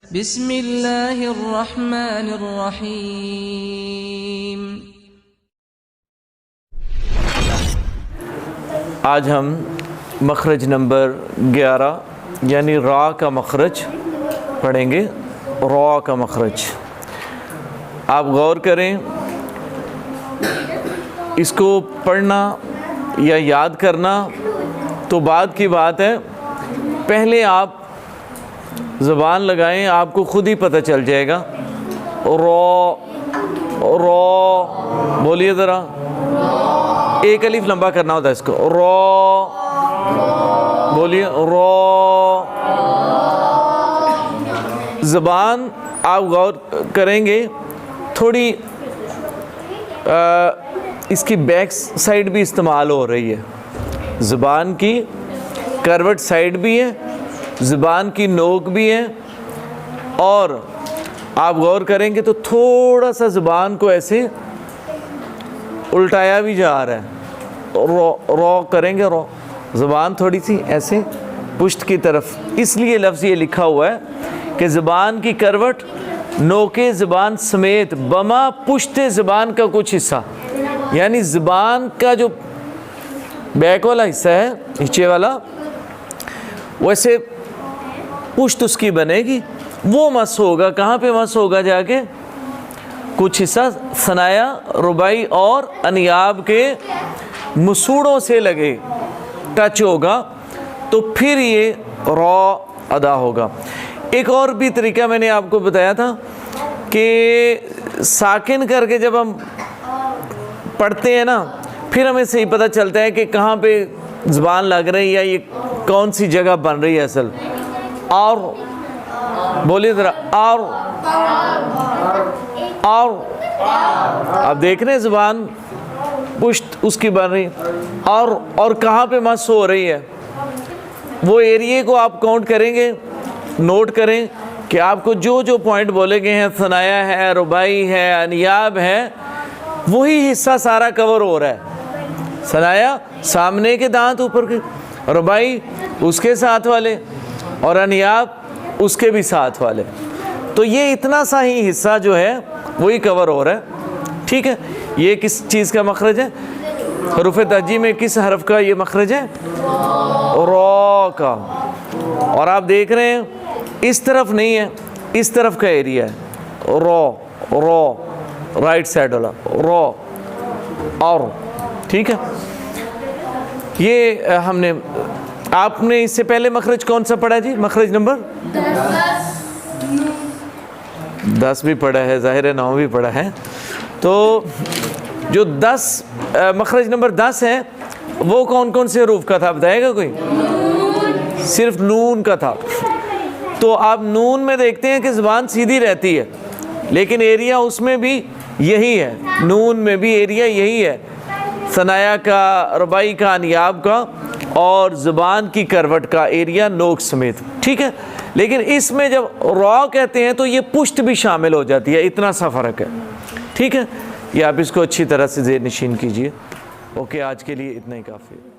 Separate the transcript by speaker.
Speaker 1: बिस्मिल्लाहिर्रहमानिर्रहीम।
Speaker 2: आज हम मखरज नंबर 11 यानी रा का मखरज पढ़ेंगे। रा का मखरज आप गौर करें, इसको पढ़ना या याद करना तो बाद की बात है, पहले आप ज़बान लगाएं, आपको खुद ही पता चल जाएगा। रो रो बोलिए ज़रा, एक अलिफ लंबा करना होता है इसको। रो बोलिए, रो। ज़बान आप गौर करेंगे थोड़ी इसकी बैक साइड भी इस्तेमाल हो रही है, ज़बान की करवट साइड भी है, ज़बान की नोक भी है, और आप गौर करेंगे तो थोड़ा सा ज़बान को ऐसे उल्टाया भी जा रहा है। रो रो करेंगे, रो ज़बान थोड़ी सी ऐसे पुश्त की तरफ, इसलिए लफ्ज़ ये लिखा हुआ है कि ज़बान की करवट नोके ज़बान समेत बमा पुश्ते ज़बान का कुछ हिस्सा, यानी ज़बान का जो बैक वाला हिस्सा है, नीचे वाला, वैसे पुश्त उसकी बनेगी, वो मस होगा। कहाँ पे मस होगा? जाके कुछ हिस्सा सनाया, रुबाई और अनियाब के मसूड़ों से लगे टच होगा, तो फिर ये रॉ अदा होगा। एक और भी तरीका मैंने आपको बताया था कि साकिन करके जब हम पढ़ते हैं ना, फिर हमें सही पता चलता है कि कहाँ पे ज़बान लग रही है, ये कौन सी जगह बन रही है असल। और बोलिए ज़रा, और आप देख रहे हैं ज़बान पुश्त उसकी बन रही, और कहाँ पे मस हो रही है, वो एरिए को आप काउंट करेंगे, नोट करें कि आपको जो जो पॉइंट बोले गए हैं, सनाया है, रुबाई है, अनियाब है, वही हिस्सा सारा कवर हो रहा है। सनाया सामने के दांत ऊपर के, रुबाई उसके साथ वाले, और अनियाब उसके भी साथ वाले, तो ये इतना सा ही हिस्सा जो है वही कवर हो रहा है। ठीक है, ये किस चीज़ का मखरज है? हरूफ तहजी में किस हरफ का ये मखरज है? रॉ का। और आप देख रहे हैं इस तरफ नहीं है, इस तरफ का एरिया है। रॉ रॉ राइट साइड वाला रॉ, और ठीक है। ये हमने, आपने इससे पहले मखरज कौन सा पढ़ा जी? मखरज नंबर 10 भी पढ़ा है, ज़ाहिर है 9 भी पढ़ा है। तो जो 10 मखरज नंबर 10 है, वो कौन कौन से हरूफ का था बताएगा कोई? सिर्फ नून का था। तो आप नून में देखते हैं कि ज़बान सीधी रहती है, लेकिन एरिया उसमें भी यही है, नून में भी एरिया यही है, सनाया का, रुबाई का, अनियाब का, और ज़बान की करवट का एरिया नोक समेत। ठीक है, लेकिन इसमें जब रॉ कहते हैं तो ये पुश्त भी शामिल हो जाती है, इतना सा फ़र्क है। ठीक है, ये आप इसको अच्छी तरह से ज़ेर नशीन कीजिए। ओके, आज के लिए इतना ही काफ़ी है।